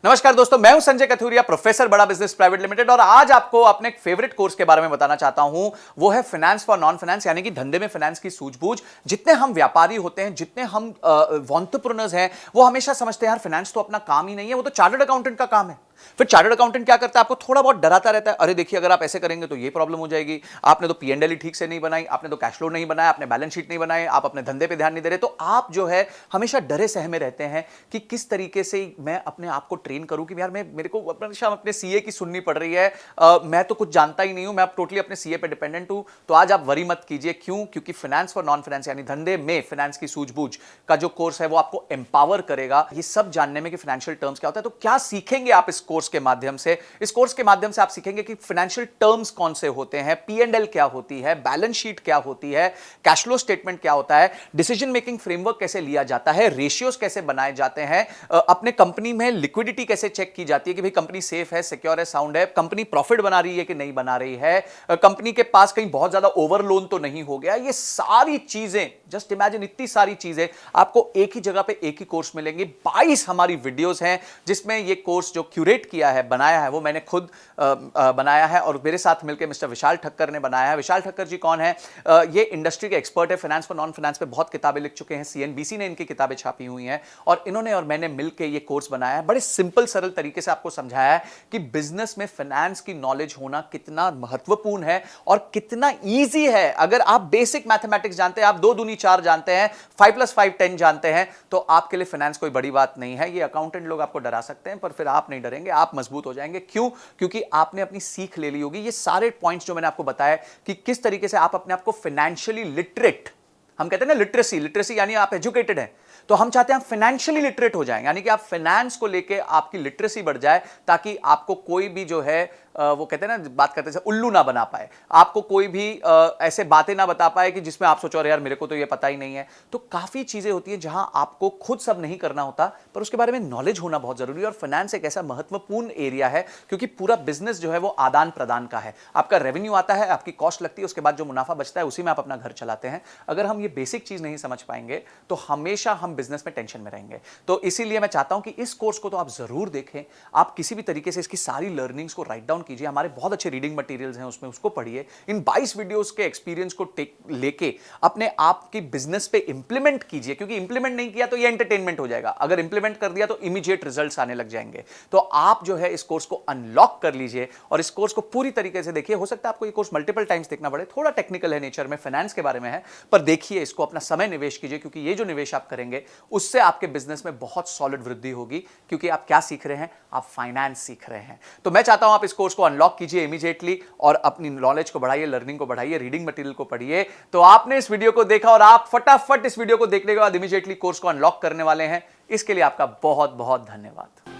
नमस्कार दोस्तों, मैं हूं संजय कथुरिया, प्रोफेसर बड़ा बिजनेस प्राइवेट लिमिटेड। और आज आपको अपने एक फेवरेट कोर्स के बारे में बताना चाहता हूं। वो है फाइनेंस फॉर नॉन फाइनेंस, यानी कि धंधे में फाइनेंस की सूझबूझ। जितने हम व्यापारी होते हैं, जितने हम एंटरप्रेन्योर्स हैं, वो हमेशा समझते हैं यार फाइनेंस तो अपना काम ही नहीं है, वो तो चार्टर्ड अकाउंटेंट का काम है। फिर चार्टर्ड अकाउंटेंट क्या करता है? आपको थोड़ा बहुत डराता रहता है, अरे देखिए अगर आप ऐसे करेंगे तो ये प्रॉब्लम हो जाएगी, आपने तो पी&एल ही ठीक से नहीं बनाई, आपने तो कैश फ्लो नहीं बनाया, आपने बैलेंस शीट नहीं बनाए, आप अपने धंधे पे ध्यान नहीं दे रहे। तो आप जो है हमेशा डरे सहमे रहते हैं कि किस तरीके से मैं अपने आप को ट्रेन करूं कि यार मेरे को हमेशा अपने सीए की सुननी पड़ रही है, मैं तो कुछ जानता ही नहीं हूं, मैं टोटली अपने सीए पे डिपेंडेंट हूं। तो आज आप वरी मत कीजिए। क्यों? क्योंकि फाइनेंस फॉर नॉन फाइनेंस यानी धंधे में फाइनेंस की सूझबूझ का जो कोर्स है वो आपको एम्पावर करेगा ये सब जानने में कि फाइनेंशियल टर्म्स क्या होता है। तो क्या सीखेंगे आप इस कोर्स के माध्यम से? इस कोर्स के माध्यम से आप सीखेंगे कि फाइनेंशियल टर्म्स कौन से होते हैं, पी&एल क्या होती है, बैलेंस शीट क्या होती है, कैश फ्लो स्टेटमेंट क्या होता है, डिसीजन मेकिंग फ्रेमवर्क कैसे लिया जाता है, रेशियोज कैसे बनाए जाते हैं, अपने कंपनी में लिक्विडिटी कैसे चेक की जाती है कि भाई कंपनी सेफ है, सिक्योर है, साउंड है, कंपनी प्रॉफिट बना रही है कि नहीं बना रही है, कंपनी के पास कहीं बहुत ज्यादा ओवर लोन तो नहीं हो गया। ये सारी चीजें, जस्ट इमेजिन, इतनी सारी चीजें आपको एक ही जगह पे एक ही कोर्स मिलेंगे। 22 हमारी वीडियोस हैं जिसमें ये कोर्स जो क्यूरेट किया है, बनाया है, वो मैंने खुद बनाया है और मेरे साथ मिलकर मिस्टर विशाल ठक्कर ने बनाया है। विशाल ठक्कर जी कौन है? ये इंडस्ट्री के एक्सपर्ट है, फाइनेंस फॉर नॉन फाइनेंस पे बहुत किताबें लिख चुके हैं, सीएनबीसी ने इनकी किताबें छापी हुई हैं और इन्होंने और मैंने मिलकर ये कोर्स बनाया है। बड़े सिंपल सरल तरीके से आपको समझाया है कि बिजनेस में फाइनेंस की नॉलेज होना कितना महत्वपूर्ण है और कितना ईजी है। अगर आप बेसिक मैथमेटिक्स जानते हैं, आप 2 दूनी 4 जानते हैं, 5 + 5 10 जानते हैं, तो आपके लिए फाइनेंस कोई बड़ी बात नहीं है। ये अकाउंटेंट लोग आपको डरा सकते हैं पर फिर आप नहीं डरेंगे, आप मजबूत हो जाएंगे। क्यों? क्योंकि आपने अपनी सीख ले ली होगी। ये सारे पॉइंट्स जो मैंने आपको बताया कि किस तरीके से आप अपने आप को फाइनेंशियली लिटरेट, हम कहते हैं ना लिटरेसी यानी आप एजुकेटेड हैं, तो हम चाहते हैं आप फाइनेंशियली लिटरेट हो जाएं, यानी कि आप फाइनेंस को लेके आपकी लिटरेसी बढ़ जाए ताकि आपको कोई भी जो है वो कहते हैं ना, बात करते हैं उल्लू ना बना पाए, आपको कोई भी ऐसे बातें ना बता पाए कि जिसमें आप सोचो अरे यार मेरे को तो ये पता ही नहीं है। तो काफी चीजें होती हैं जहां आपको खुद सब नहीं करना होता पर उसके बारे में नॉलेज होना बहुत जरूरी है। और फाइनेंस एक ऐसा महत्वपूर्ण एरिया है क्योंकि पूरा बिजनेस जो है वो आदान प्रदान का है। आपका रेवेन्यू आता है, आपकी कॉस्ट लगती है, उसके बाद जो मुनाफा बचता है उसी में आप अपना घर चलाते हैं। अगर हम ये बेसिक चीज नहीं समझ पाएंगे तो हमेशा हम बिजनेस में टेंशन में रहेंगे। तो इसीलिए मैं चाहता हूं कि इस कोर्स को तो आप जरूर देखें, आप किसी भी तरीके से इसकी सारी लर्निंग्स को राइट डाउन कीजिए। हमारे बहुत अच्छे रीडिंग मटेरियल्स हैं उसमें, उसको पढ़िए। इन 22 वीडियोस के एक्सपीरियंस को लेके अपने आप की बिजनेस पे इंप्लीमेंट कीजिए, क्योंकि इंप्लीमेंट नहीं किया तो ये एंटरटेनमेंट हो जाएगा, अगर इंप्लीमेंट कर दिया तो इमीडिएट रिजल्ट्स आने लग जाएंगे। तो आप जो है इस कोर्स को अनलॉक कर लीजिए और इस कोर्स को पूरी तरीके से देखिए। हो सकता है आपको ये कोर्स मल्टीपल टाइम्स देखना पड़े, थोड़ा टेक्निकल है नेचर में, फाइनेंस के बारे में है, पर देखिए इसको, अपना समय निवेश कीजिए, क्योंकि ये जो निवेश आप करेंगे उससे आपके बिजनेस में बहुत सॉलिड वृद्धि होगी। क्योंकि आप क्या सीख रहे हैं? आप फाइनेंस सीख रहे हैं। तो मैं चाहता हूं आप इस कोर्स को अनलॉक कीजिए इमीडिएटली और अपनी नॉलेज को बढ़ाइए, लर्निंग को बढ़ाइए, रीडिंग मटेरियल को पढ़िए। तो आपने इस वीडियो को देखा और आप फटाफट इस वीडियो को देखने के बाद इमीडिएटली कोर्स को अनलॉक करने वाले हैं। इसके लिए आपका बहुत बहुत धन्यवाद।